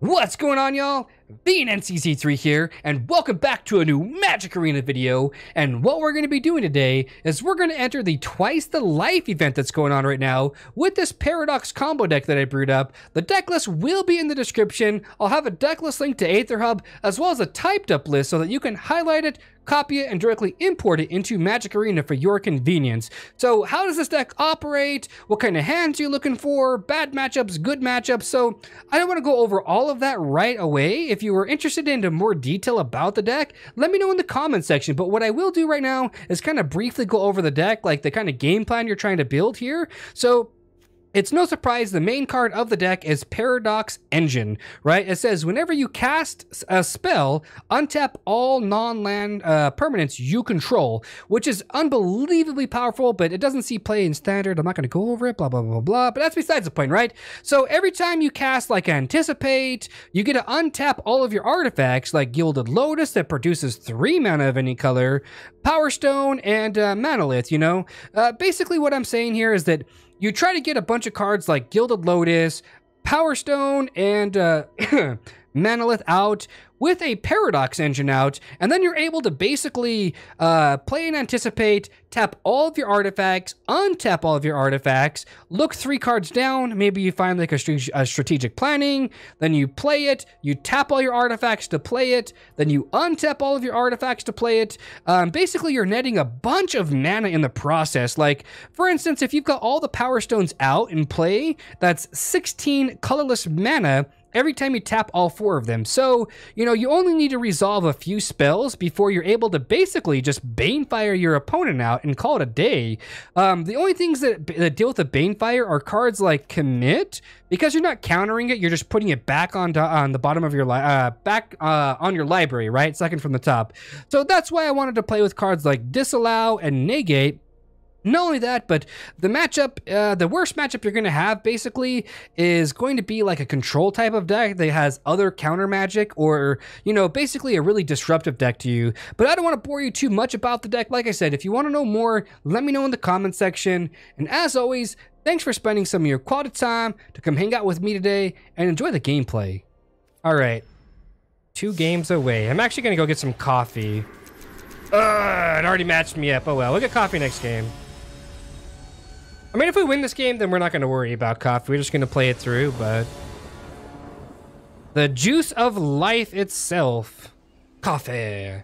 What's going on, y'all? Being NCC3 here, and welcome back to a new Magic Arena video. And what we're going to be doing today is we're going to enter the Twice the Life event that's going on right now with this Paradox combo deck that I brewed up. The deck list will be in the description. I'll have a deck list link to Aether Hub, as well as a typed up list so that you can highlight it, copy it, and directly import it into Magic Arena for your convenience. So how does this deck operate? What kind of hands are you looking for? Bad matchups, good matchups? So I don't want to go over all of that right away. If you were interested into more detail about the deck, let me know in the comment section. But what I will do right now is kind of briefly go over the deck, like the kind of game plan you're trying to build here. So it's no surprise the main card of the deck is Paradox Engine, right? It says whenever you cast a spell, untap all non-land permanents you control, which is unbelievably powerful, but it doesn't see play in standard. I'm not going to go over it, blah, blah, blah, blah, but that's besides the point, right? So every time you cast like Anticipate, you get to untap all of your artifacts like Gilded Lotus that produces 3 mana of any color, Powerstone, and Manalith, you know? Basically what I'm saying here is that you try to get a bunch of cards like Gilded Lotus, Powerstone, and Manalith out with a Paradox Engine out, and then you're able to basically play and Anticipate, tap all of your artifacts, untap all of your artifacts, look 3 cards down, maybe you find like a strategic planning, then you play it, you tap all your artifacts to play it, then you untap all of your artifacts to play it. Basically, you're netting a bunch of mana in the process. Like, for instance, if you've got all the Power Stones out in play, that's 16 colorless mana every time you tap all 4 of them. So, you know, you only need to resolve a few spells before you're able to basically just Banefire your opponent out and call it a day. The only things that deal with the Banefire are cards like Commit. Because you're not countering it, you're just putting it back on the bottom of your on your library, right? Second from the top. So that's why I wanted to play with cards like Disallow and Negate. Not only that, but the matchup, the worst matchup you're going to have basically is going to be like a control type of deck that has other counter magic or, you know, basically a really disruptive deck to you. But I don't want to bore you too much about the deck. Like I said, if you want to know more, let me know in the comment section. And as always, thanks for spending some of your quality time to come hang out with me today and enjoy the gameplay. All right, 2 games away. I'm actually going to go get some coffee. It already matched me up. Oh well, we'll get coffee next game. I mean, if we win this game, then we're not going to worry about coffee. We're just going to play it through, but the juice of life itself. Coffee.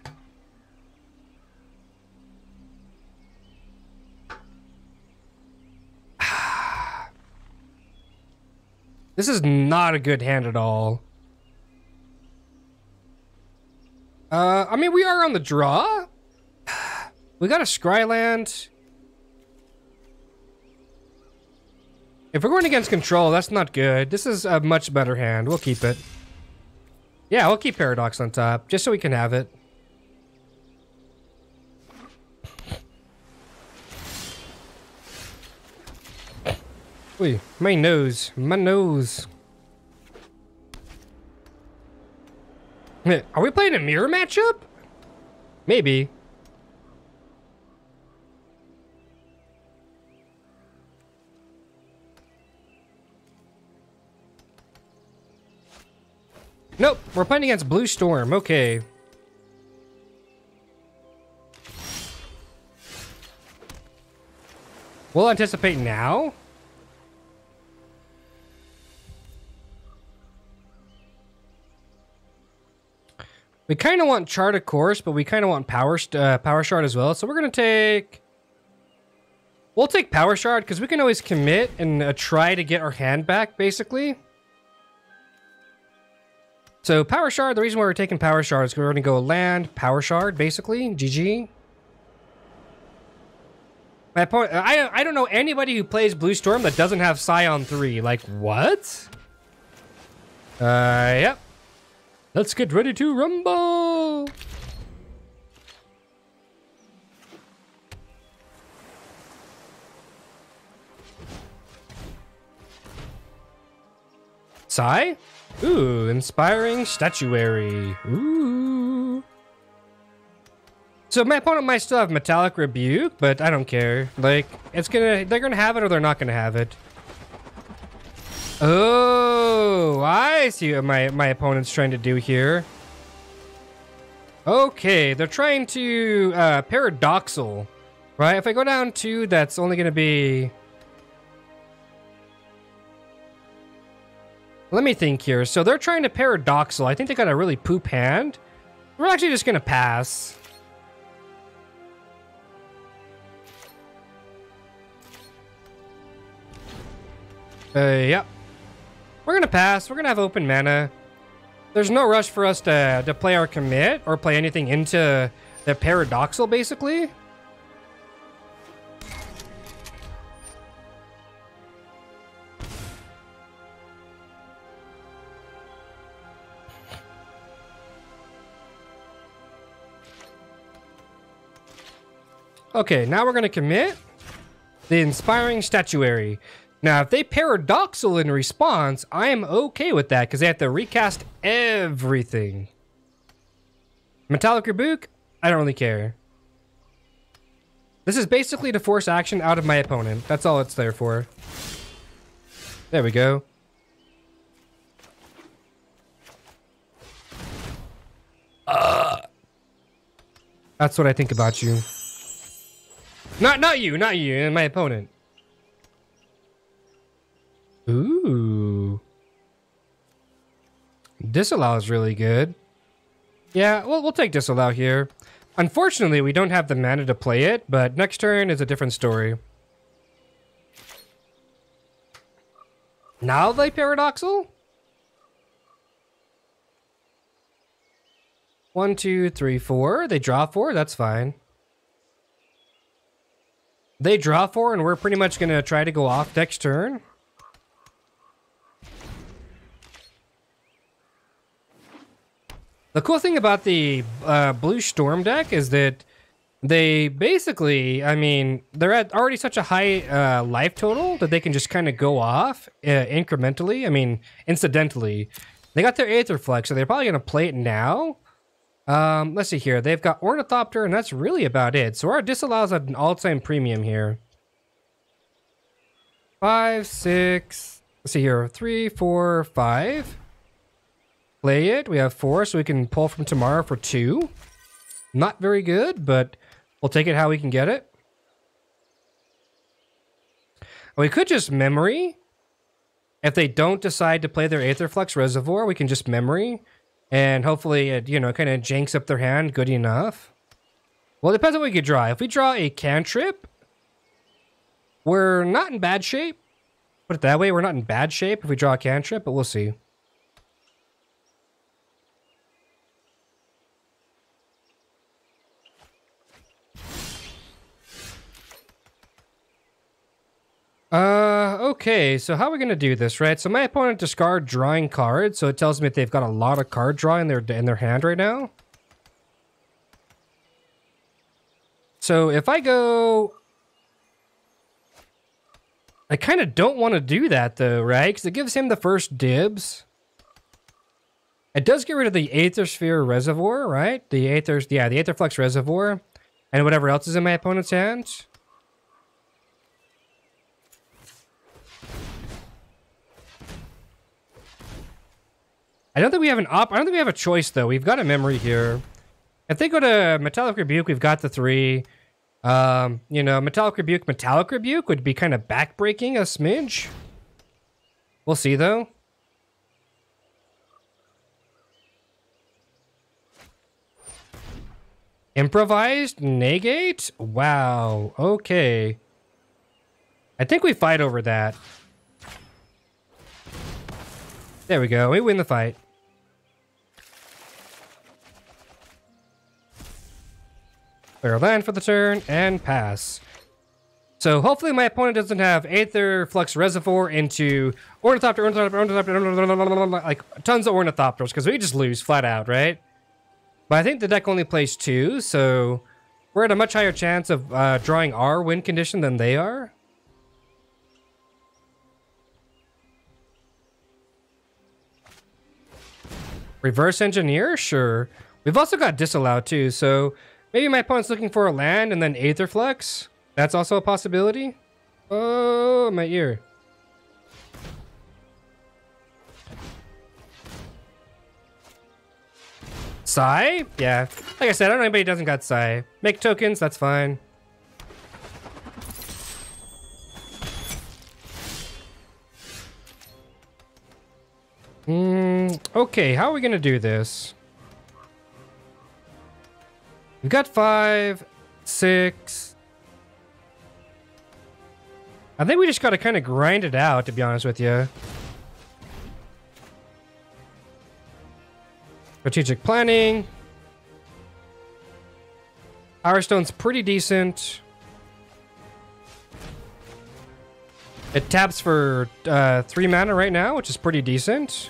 This is not a good hand at all. I mean, we are on the draw. We got a Scryland. If we're going against control, that's not good. This is a much better hand. We'll keep it. Yeah, we'll keep Paradox on top, just so we can have it. Wait, my nose. My nose. Are we playing a mirror matchup? Maybe. Nope, we're playing against Blue Storm. Okay. We'll Anticipate now. We kind of want Chart of Course, but we kind of want Power Shard as well. So we're going to take... We'll take Power Shard because we can always commit and try to get our hand back, basically. So Power Shard, the reason why we're taking Power Shard is we're going to go land, Power Shard, basically. GG. My point, I don't know anybody who plays Blue Storm that doesn't have Scion 3. Like, what? Yep. Let's get ready to rumble. Sai? Ooh, Inspiring Statuary. Ooh. So my opponent might still have Metallic Rebuke, but I don't care. Like, they're gonna have it or they're not gonna have it. Oh, I see what my opponent's trying to do here. Okay, they're trying to paradoxal, right? If I go down 2, that's only going to be... Let me think here. So they're trying to paradoxal. I think they got a really poop hand. We're actually just going to pass. Yep. We're going to pass. We're going to have open mana. There's no rush for us to play our commit or play anything into the paradoxal, basically. Okay, now we're going to commit the Inspiring Statuary. Now, if they paradoxal in response, I am okay with that because they have to recast everything. Metallic Rebuke, I don't really care. This is basically to force action out of my opponent. That's all it's there for. There we go. That's what I think about you. Not you, and my opponent. Ooh. Disallow is really good. Yeah, we'll take Disallow here. Unfortunately, we don't have the mana to play it, but next turn is a different story. Now they paradoxal? 1, 2, 3, 4. They draw 4, that's fine. They draw 4, and we're pretty much going to try to go off next turn. The cool thing about the Blue Storm deck is that they basically, I mean, they're at already such a high life total that they can just kind of go off incrementally. I mean, incidentally. They got their Aetherflex, so they're probably going to play it now. Let's see here. They've got Ornithopter, and that's really about it. So our Disallow's at an all-time premium here. 5, 6. Let's see here. 3, 4, 5. Play it. We have 4, so we can pull from tomorrow for 2. Not very good, but we'll take it how we can get it. We could just memory. If they don't decide to play their Aetherflux Reservoir, we can just memory. And hopefully it, you know, kind of janks up their hand good enough. Well, it depends on what we could draw. If we draw a cantrip, we're not in bad shape. Put it that way, we're not in bad shape if we draw a cantrip, but we'll see. Okay, so how are we gonna do this, right? So my opponent discard drawing cards, so it tells me that they've got a lot of card draw in their hand right now. So if I go... I kind of don't want to do that though, right? Because it gives him the first dibs. It does get rid of the Aethersphere Reservoir, right? The Aetherflux Reservoir. And whatever else is in my opponent's hands. I don't think we have I don't think we have a choice though. We've got a memory here. If they go to Metallic Rebuke, we've got the 3. You know, Metallic Rebuke would be kind of backbreaking a smidge. We'll see though. Improvised Negate? Wow. Okay. I think we fight over that. There we go. We win the fight. Clear land for the turn and pass. So hopefully my opponent doesn't have Aetherflux Reservoir into Ornithopter, like tons of Ornithopters, because we just lose flat out, right? But I think the deck only plays 2, so we're at a much higher chance of drawing our win condition than they are. Reverse Engineer? Sure. We've also got Disallow too, so maybe my opponent's looking for a land and then Aetherflux. That's also a possibility. Oh, my ear. Sai? Yeah. Like I said, I don't know anybody who doesn't got Sai. Make tokens, that's fine. Okay, how are we gonna do this? We've got 5, 6. I think we just gotta kind of grind it out, to be honest with you. Strategic planning. Powerstone's pretty decent. It taps for 3 mana right now, which is pretty decent.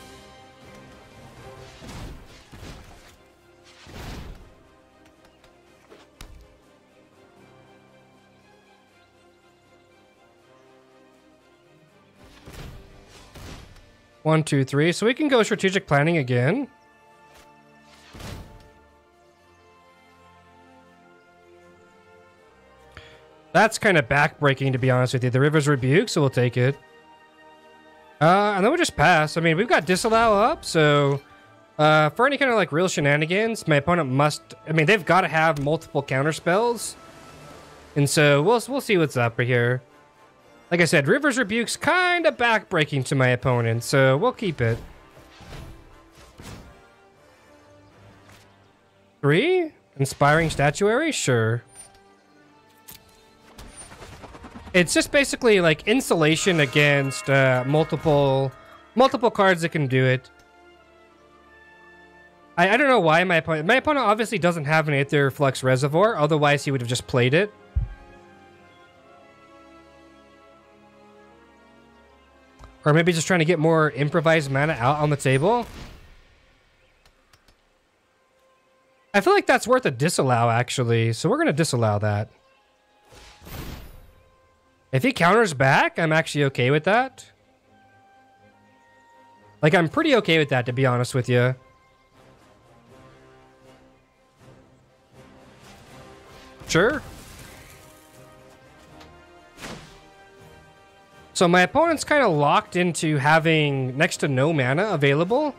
One, two, three. So we can go strategic planning again. That's kind of backbreaking, to be honest with you. The River's Rebuke, so we'll take it. And then we'll just pass. I mean, we've got Disallow up, so for any kind of like real shenanigans, my opponent must... I mean, they've got to have multiple counter spells. And so we'll see what's up right here. Like I said, River's Rebuke's kind of backbreaking to my opponent, so we'll keep it. 3? Inspiring Statuary? Sure. It's just basically like insulation against multiple cards that can do it. I don't know why my opponent obviously doesn't have an Aether Flux Reservoir, otherwise he would have just played it. Or maybe just trying to get more improvised mana out on the table. I feel like that's worth a disallow, actually. So we're going to disallow that. If he counters back, I'm actually okay with that. Like, I'm pretty okay with that, to be honest with you. Sure. So my opponent's kind of locked into having next to no mana available.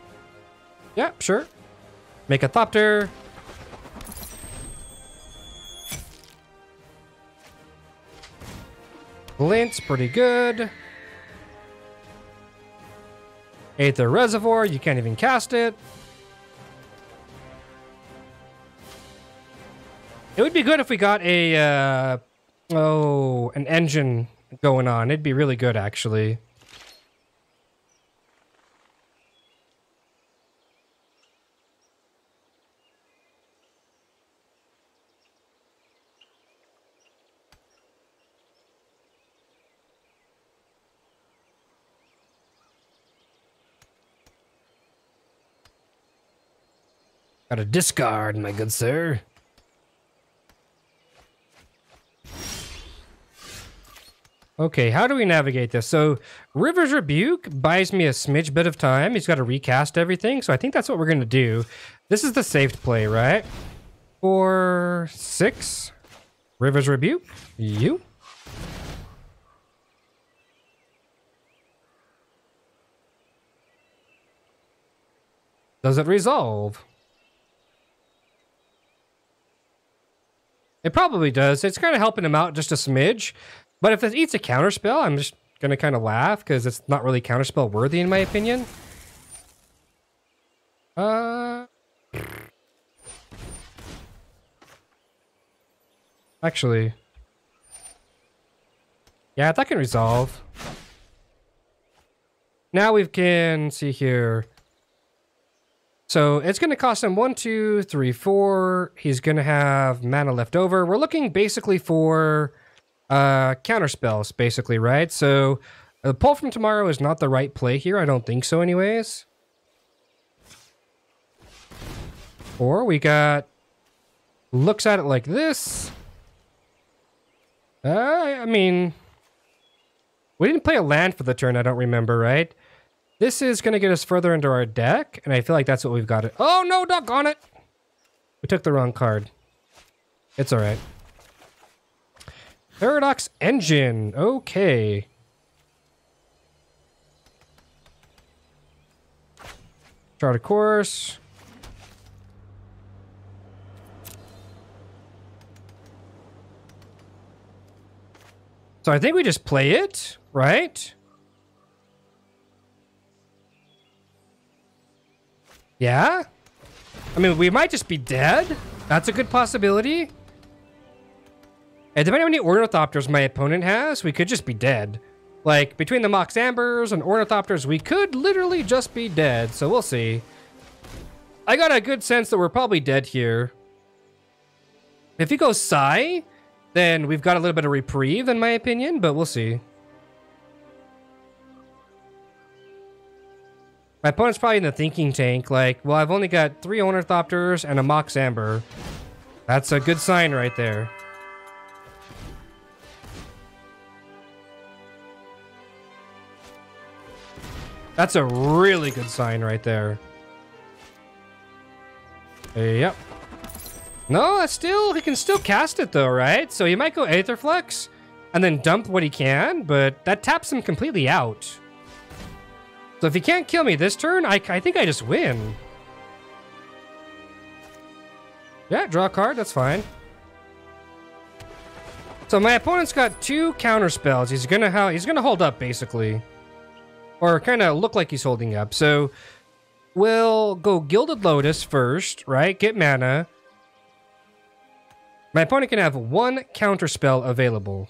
Yeah, sure. Make a Thopter. Glint's pretty good. Aether Reservoir, you can't even cast it. It would be good if we got a, an engine going on. It'd be really good, actually. Got a discard, my good sir. Okay, how do we navigate this? So, River's Rebuke buys me a smidge bit of time. He's got to recast everything, so I think that's what we're going to do. This is the safe play, right? 4, 6. River's Rebuke. You. Does it resolve? It probably does. It's kind of helping him out just a smidge. But if it eats a counterspell, I'm just going to kind of laugh because it's not really counterspell worthy in my opinion. Actually. Yeah, that can resolve. Now we can see here. So it's going to cost him 1, 2, 3, 4. He's going to have mana left over. We're looking basically for counter spells, basically, right? So the pull from tomorrow is not the right play here. I don't think so anyways. Or we got looks at it like this. I mean, we didn't play a land for the turn, I don't remember, right? This is going to get us further into our deck, and I feel like that's what we've got it. Oh, no, doggone it! We took the wrong card. It's all right. Paradox Engine. Okay. Chart of course. So I think we just play it, right? Yeah? I mean, we might just be dead. That's a good possibility. And depending on how many Ornithopters my opponent has, we could just be dead. Like, between the Mox Ambers and Ornithopters, we could literally just be dead. So we'll see. I got a good sense that we're probably dead here. If he goes Psy, then we've got a little bit of reprieve, in my opinion, but we'll see. My opponent's probably in the thinking tank, like, well, I've only got 3 Ornithopters and a Mox Amber. That's a good sign right there. That's a really good sign right there. Yep. No, that's still, he can still cast it though, right? So he might go Aetherflux and then dump what he can, but that taps him completely out. So if he can't kill me this turn, I think I just win. Yeah, draw a card, that's fine. So my opponent's got 2 counter spells. He's gonna hold up basically. Or kind of look like he's holding up. So we'll go Gilded Lotus first, right? Get mana. My opponent can have 1 counter spell available.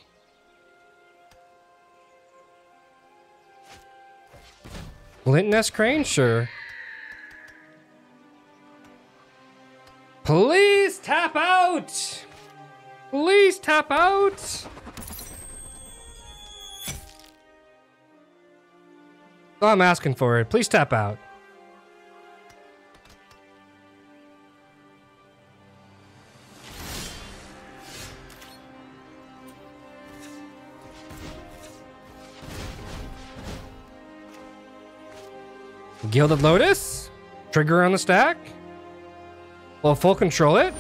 Flint Nest Crane? Sure. Please tap out! Please tap out! Oh, I'm asking for it. Please tap out. Gilded Lotus. Trigger on the stack. We'll full control it.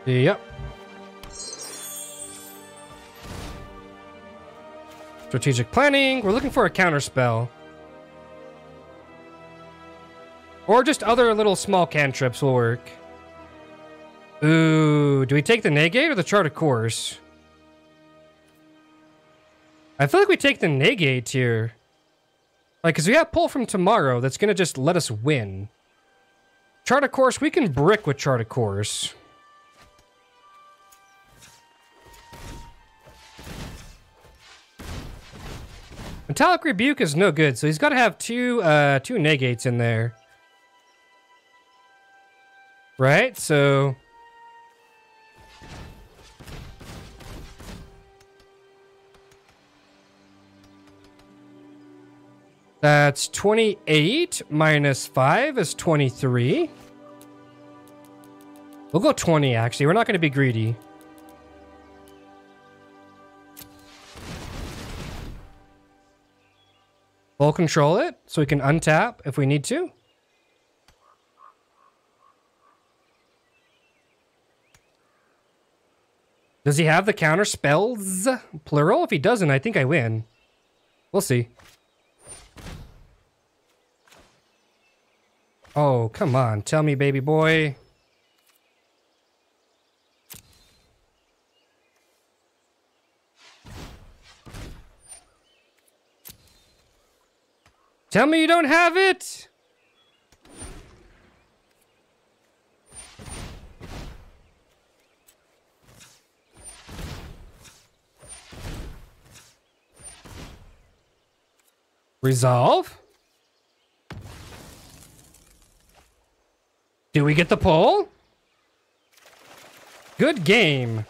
Yep. Strategic planning. We're looking for a counter spell. Or just other little small cantrips will work. Ooh, do we take the Negate or the Chart of Course? I feel like we take the Negate here. Like, because we have pull from tomorrow that's going to just let us win. Chart of Course, we can brick with Chart of Course. Metallic Rebuke is no good, so he's got to have two Negates in there. Right, so... That's 28 minus 5 is 23. We'll go 20, actually. We're not going to be greedy. We'll control it, so we can untap if we need to. Does he have the counter spells? Plural? If he doesn't, I think I win. We'll see. Oh, come on. Tell me, baby boy. Tell me you don't have it! Resolve? Do we get the pull? Good game.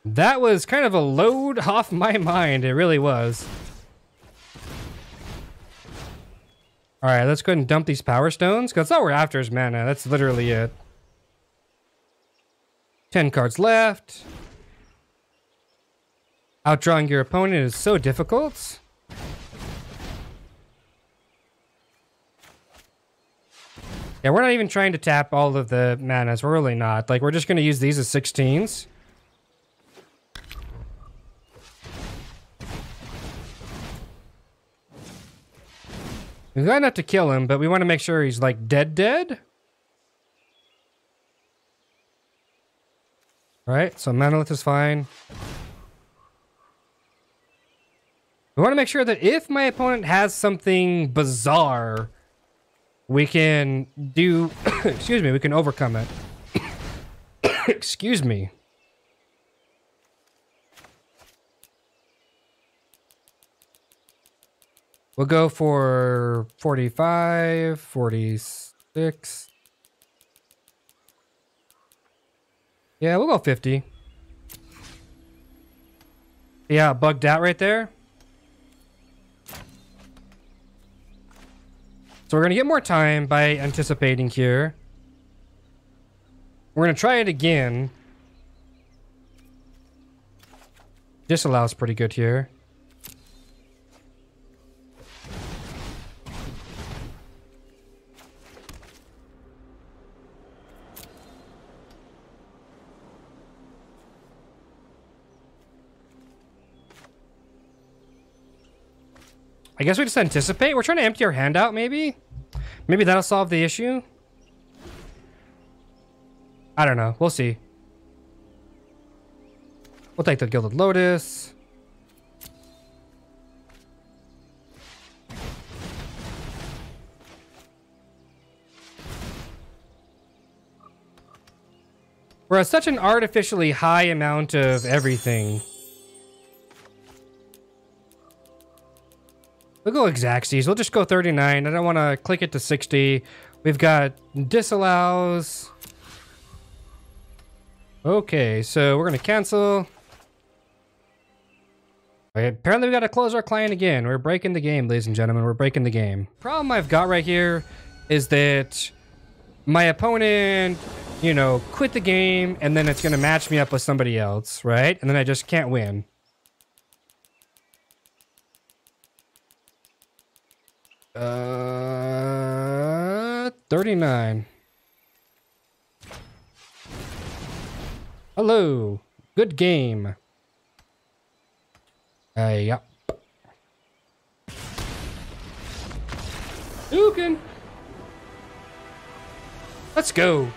That was kind of a load off my mind. It really was. Alright, let's go ahead and dump these Power Stones. Because that's all we're after is mana. That's literally it. 10 cards left. Outdrawing your opponent is so difficult. Yeah, we're not even trying to tap all of the manas. We're really not. Like, we're just going to use these as 16s. We got enough to kill him, but we want to make sure he's like dead. Alright, so Manalith is fine. We want to make sure that if my opponent has something bizarre, we can do... excuse me, we can overcome it. Excuse me. We'll go for 45, 46. Yeah, we'll go 50. Yeah, bugged out right there. So we're going to get more time by anticipating here. We're going to try it again. Disallow's pretty good here. I guess we just anticipate. We're trying to empty our hand out, maybe? Maybe that'll solve the issue? I don't know. We'll see. We'll take the Gilded Lotus. We're at such an artificially high amount of everything. We'll go Xaxes. We'll just go 39. I don't want to click it to 60. We've got disallows. Okay, so we're going to cancel. Okay, apparently we got to close our client again. We're breaking the game, ladies and gentlemen. We're breaking the game. Problem I've got right here is that my opponent, you know, quit the game and then it's going to match me up with somebody else, right? And then I just can't win. 39. Hello. Good game. Yep. Dukin. Let's go.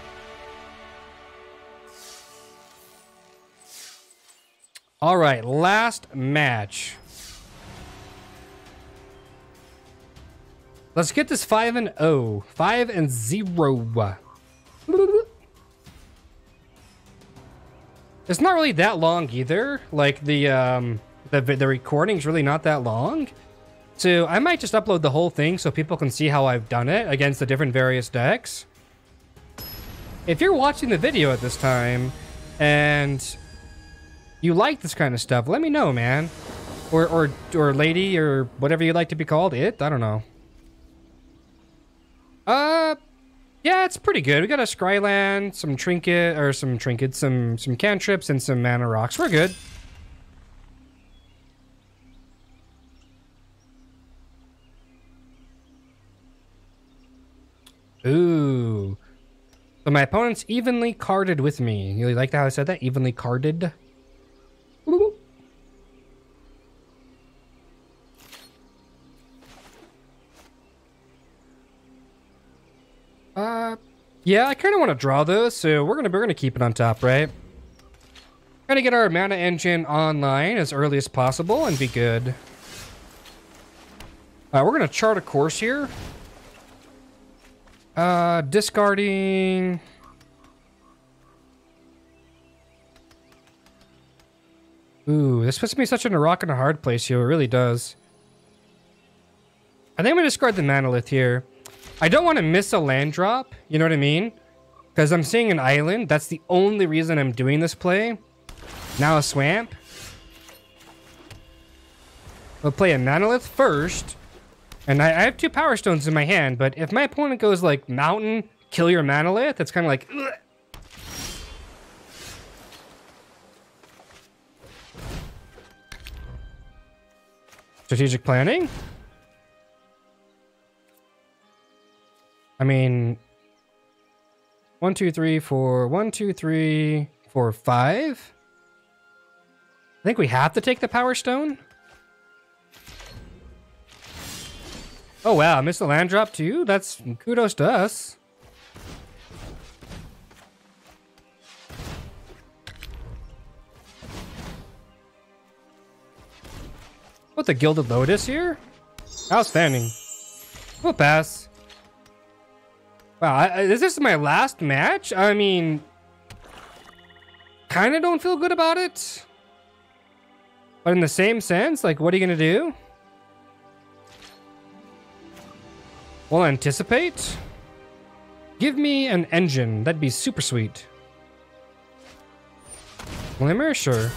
All right, last match. Let's get this 5-0. 5-0. It's not really that long either. Like the recording's really not that long. So I might just upload the whole thing so people can see how I've done it against the different various decks. If you're watching the video at this time and you like this kind of stuff, let me know, man. Or lady, or whatever you'd like to be called. I don't know. Yeah, it's pretty good. We got a Scryland, some trinket, or some trinkets, some cantrips, and some mana rocks. We're good. Ooh. So my opponent's evenly carded with me. You like how I said that? Evenly carded? Ooh. Yeah, I kind of want to draw those, so we're gonna keep it on top, right? Trying to get our mana engine online as early as possible and be good. We're gonna chart a course here. Discarding. Ooh, this puts me such in a rock and a hard place here. It really does. I think I'm gonna discard the Manalith here. I don't want to miss a land drop, you know what I mean? Because I'm seeing an island. That's the only reason I'm doing this play. Now a swamp. We'll play a Manalith first. And I have 2 Power Stones in my hand, but if my opponent goes like mountain, kill your Manalith, it's kind of like... Ugh. Strategic planning? I mean, 1, 2, 3, 4, 1, 2, 3, 4, 5. I think we have to take the Power Stone. Oh wow, I missed the land drop too? That's kudos to us. What, the Gilded Lotus here? Outstanding. We'll pass. Wow, is this my last match? I mean, kind of don't feel good about it. But in the same sense, like, what are you going to do? We'll anticipate. Give me an engine. That'd be super sweet. Glimmer? Sure.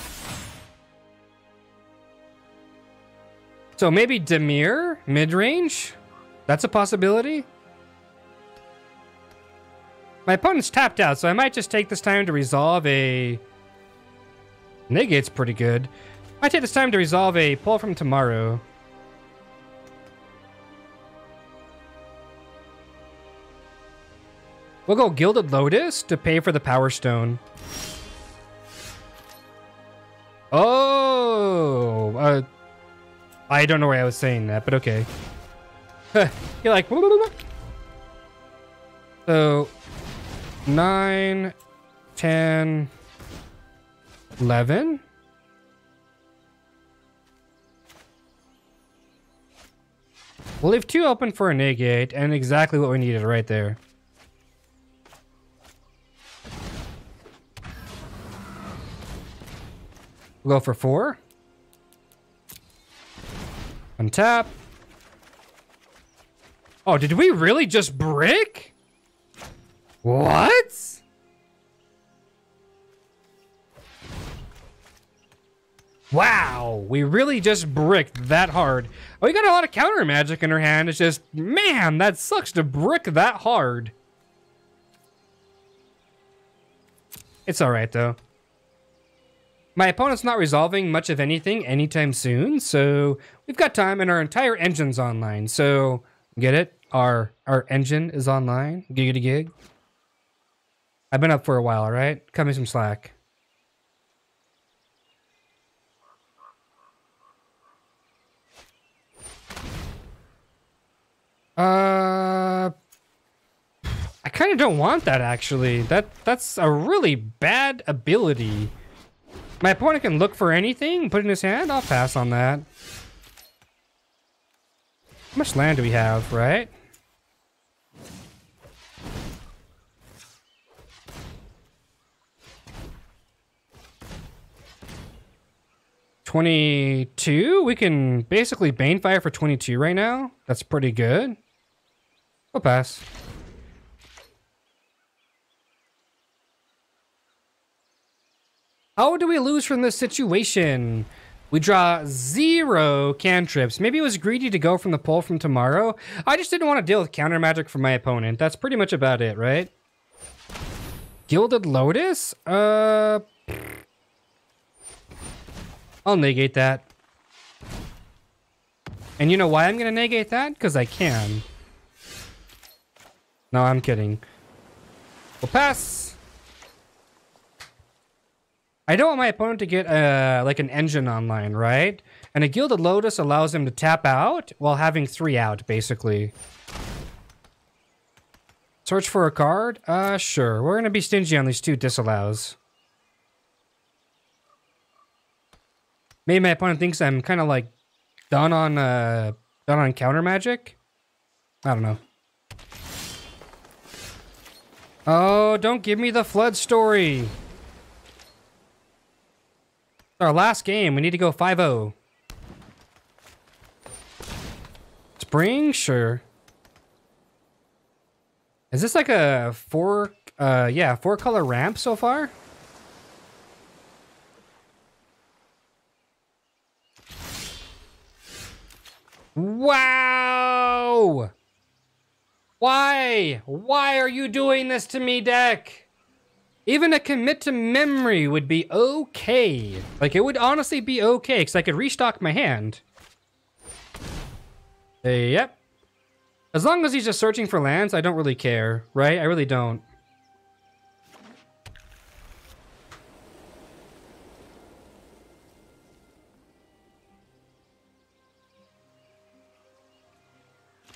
So maybe Dimir, mid-range? That's a possibility. My opponent's tapped out, so I might just take this time to resolve a... Negate's pretty good. Might take this time to resolve a pull from tomorrow. We'll go Gilded Lotus to pay for the Powerstone. Oh! I don't know why I was saying that, but okay. You're like... So... 9, 10, 11. We'll leave 2 open for a negate, and exactly what we needed right there. We'll go for 4. Untap. Oh, did we really just brick? What? Wow, we really just bricked that hard. Oh, we got a lot of counter magic in our hand. It's just, man, that sucks to brick that hard. It's all right, though. My opponent's not resolving much of anything anytime soon, so we've got time, and our entire engine's online. So, get it? Our engine is online. Giggity gig. I've been up for a while, all right? Cut me some slack. I kind of don't want that, actually. That's a really bad ability. My opponent can look for anything, put it in his hand. I'll pass on that. How much land do we have, right? $22? We can basically Banefire for 22 right now. That's pretty good. I'll pass. How do we lose from this situation? We draw 0 cantrips. Maybe it was greedy to go from the pull from tomorrow. I just didn't want to deal with counter magic from my opponent. That's pretty much about it, right? Gilded Lotus? I'll negate that. And you know why I'm going to negate that? Because I can. No, I'm kidding. We'll pass. I don't want my opponent to get like an engine online, right? And a Gilded Lotus allows him to tap out while having 3 out, basically. Search for a card? Sure. We're going to be stingy on these 2 disallows. Maybe my opponent thinks I'm kind of like done on counter magic. I don't know. Oh, don't give me the flood story. Our last game, we need to go 5-0. Spring? Sure. Is this like a 4 color ramp so far? Wow! Why? Why are you doing this to me, deck? Even a commit to memory would be okay. Like, it would honestly be okay, because I could restock my hand. Yep. As long as he's just searching for lands, I don't really care, right? I really don't.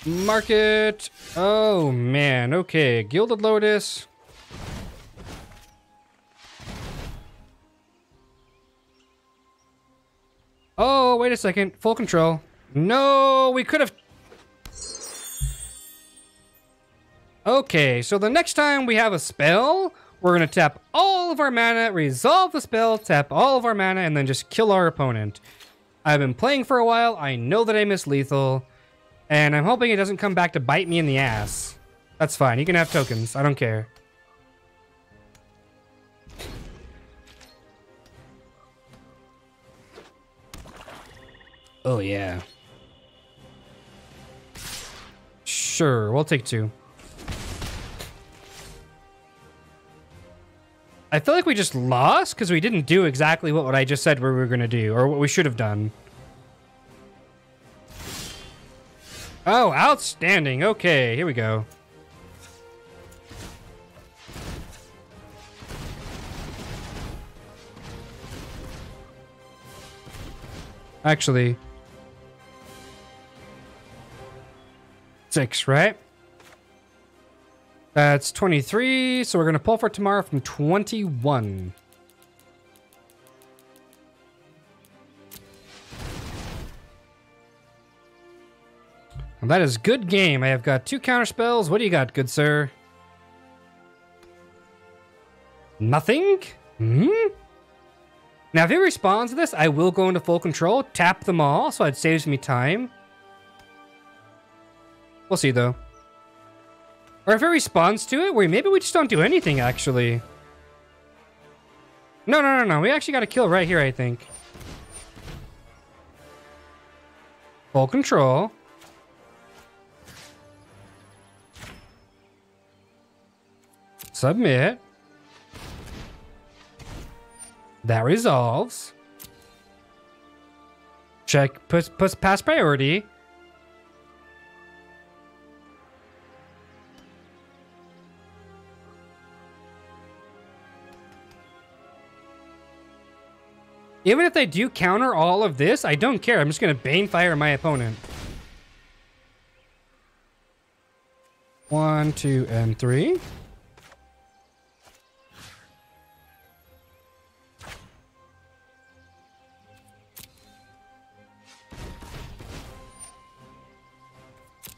Market. Oh, man. Okay. Gilded Lotus. Oh, wait a second. Full control. No, we could have... Okay, so the next time we have a spell, we're going to tap all of our mana, resolve the spell, tap all of our mana, and then just kill our opponent. I've been playing for a while. I know that I miss lethal, and I'm hoping it doesn't come back to bite me in the ass. That's fine. You can have tokens. I don't care. Oh, yeah. Sure, we'll take 2. I feel like we just lost because we didn't do exactly what I just said we were going to do, or what we should have done. Oh, outstanding. Okay, here we go. Actually, 6, right? That's 23, so we're going to pull for tomorrow from 21. Well, that is good game. I have got 2 counter spells. What do you got, good sir? Nothing? Hmm? Now, if he responds to this, I will go into full control, tap them all, so it saves me time. We'll see, though. Or if it responds to it, maybe we just don't do anything, actually. No. We actually got a kill right here, I think. Full control. Submit. That resolves. Check, puts pass priority. Even if they do counter all of this, I don't care. I'm just going to Banefire my opponent. 1, 2, and 3.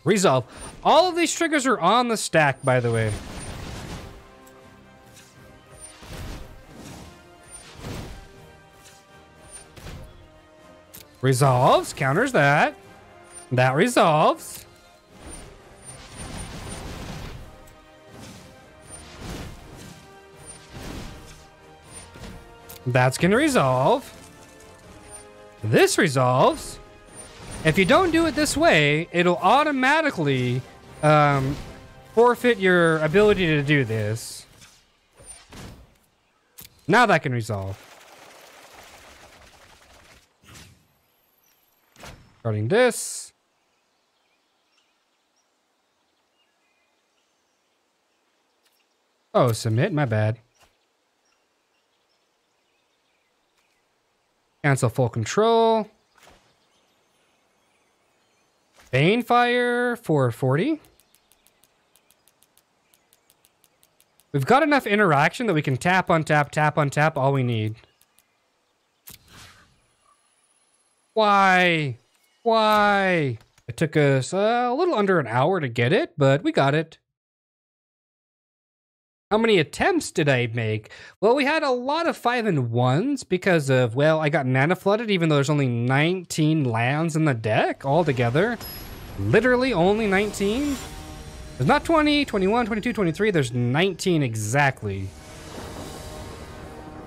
Resolve. All of these triggers are on the stack, by the way. Resolves, counters that. That resolves. That's gonna resolve. This resolves. If you don't do it this way, it'll automatically forfeit your ability to do this. Now that can resolve. Starting this. Oh, submit, my bad. Cancel full control. Banefire for 40. We've got enough interaction that we can tap, untap, tap, untap, all we need. Why? Why? It took us a little under an hour to get it, but we got it. How many attempts did I make? Well, we had a lot of 5 and 1s because of, well, I got mana flooded even though there's only 19 lands in the deck altogether. Literally only 19. There's not 20, 21, 22, 23. There's 19 exactly.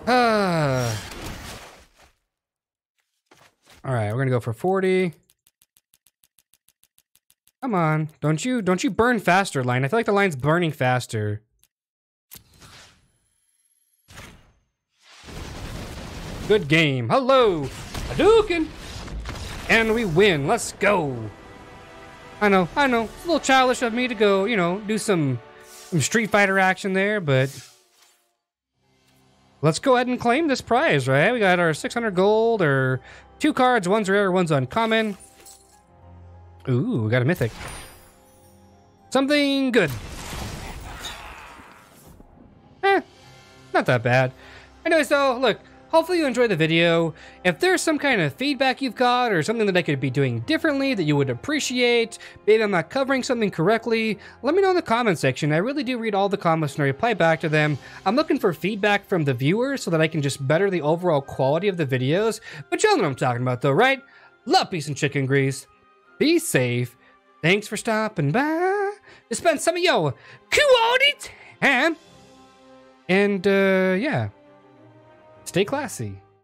All right, we're gonna go for 40. Come on, don't you burn faster, line. I feel like the line's burning faster. Good game. Hello, Hadouken, and we win. Let's go. I know. It's a little childish of me to go, you know, do some Street Fighter action there, but let's go ahead and claim this prize, right? We got our 600 gold, or 2 cards. One's rare, one's uncommon. Ooh, we got a mythic. Something good. Not that bad. Anyway, so look, hopefully you enjoyed the video. If there's some kind of feedback you've got or something that I could be doing differently that you would appreciate, maybe I'm not covering something correctly, let me know in the comment section. I really do read all the comments and I reply back to them. I'm looking for feedback from the viewers so that I can just better the overall quality of the videos. But y'all know what I'm talking about though, right? Love, peace, and chicken grease. Be safe. Thanks for stopping by to spend some of your quality time. And, yeah. Stay classy.